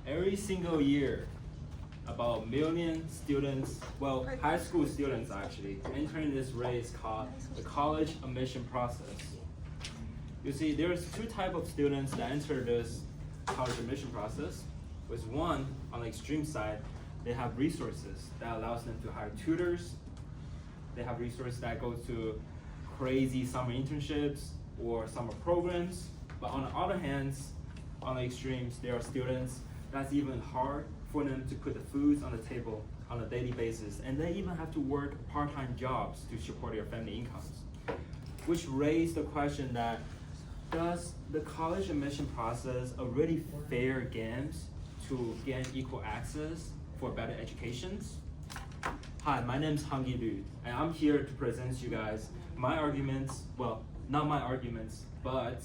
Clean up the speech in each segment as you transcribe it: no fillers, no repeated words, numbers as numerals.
every single year, about 1 million students, well, high school students actually, entering this race called the college admission process. You see, there's two types of students that enter this college admission process. With one, on the extreme side, they have resources that allows them to hire tutors. They have resources that go to crazy summer internships or summer programs. But on the other hand, on the extremes, there are students that's even hard for them to put the foods on the table on a daily basis, and they even have to work part-time jobs to support their family incomes. Which raised the question that, does the college admission process a really fair game to gain equal access for better educations? Hi, my name is Hangi Liu, and I'm here to present you guys my arguments, well, not my arguments, but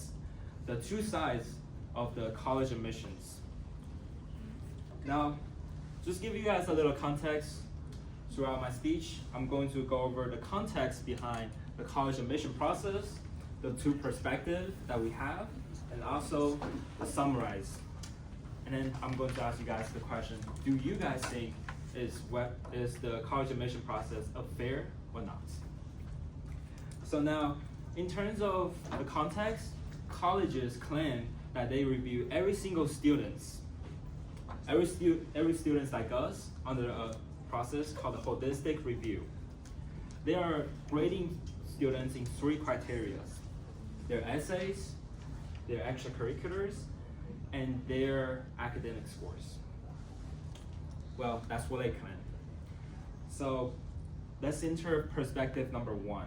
the two sides of the college admissions. Now, just give you guys a little context throughout my speech. I'm going to go over the context behind the college admission process, the two perspectives that we have, and also the summarize. And then I'm going to ask you guys the question, do you guys think is the college admission process fair or not? So now, in terms of the context, colleges claim that they review every single students like us under a process called a holistic review. They are grading students in 3 criteria: their essays, their extracurriculars, and their academic scores. Well, that's what they claim. So let's enter perspective number 1.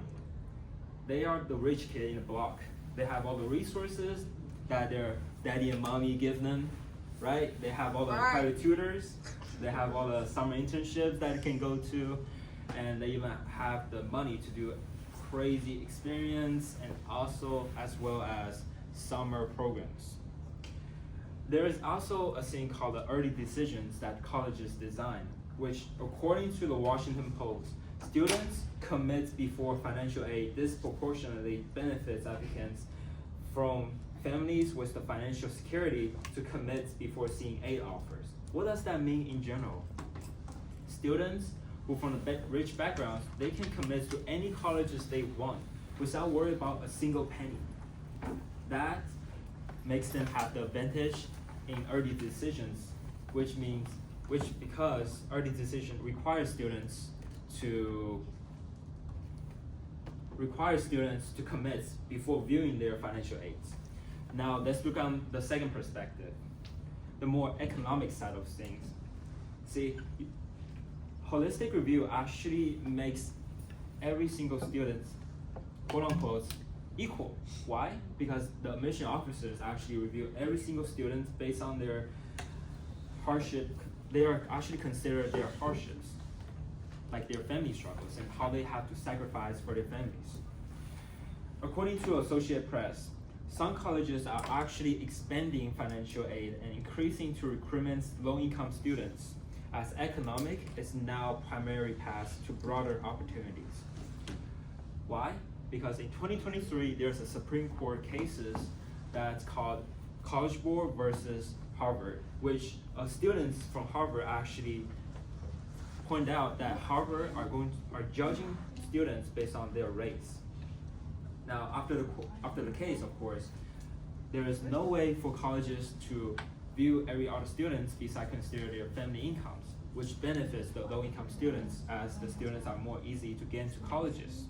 They are the rich kid in the block. They have all the resources that their daddy and mommy give them, right? They have all the private tutors. They have all the summer internships that they can go to, and they even have the money to do crazy experience and also as well as summer programs. There is also a thing called the early decisions that colleges design, which according to the Washington Post, students commit before financial aid disproportionately benefits applicants from families with the financial security to commit before seeing aid offers. What does that mean in general? Students who from the rich backgrounds, they can commit to any colleges they want without worrying about a single penny. That makes them have the advantage in early decisions, because early decision requires students to commit before viewing their financial aids. Now let's look on the second perspective, the more economic side of things. See, holistic review actually makes every single student, quote unquote, equal. Why? Because the admission officers actually review every single student based on their hardship. They are actually considered their hardships, like their family struggles and how they have to sacrifice for their families. According to Associated Press, some colleges are actually expanding financial aid and increasing to recruitment low-income students, as economic is now primary path to broader opportunities. Why? Because in 2023, there's a Supreme Court cases that's called College Board versus Harvard, which students from Harvard actually point out that Harvard are judging students based on their race. Now, after the case, of course, there is no way for colleges to view every other student besides consider their family incomes, which benefits the low-income students as the students are more easy to get into colleges.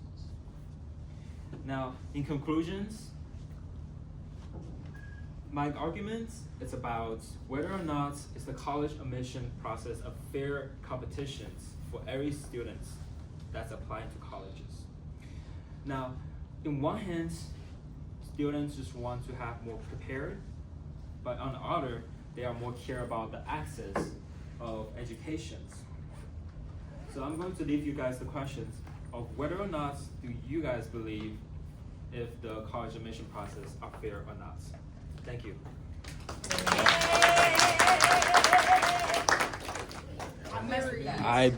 Now, in conclusions, my argument is about whether or not is the college admission process a fair competition for every student that's applying to colleges. Now, in one hand, students just want to have more prepared, but on the other, they are more care about the access of education. So I'm going to leave you guys the questions of whether or not do you guys believe if the college admission process are fair or not. Thank you. I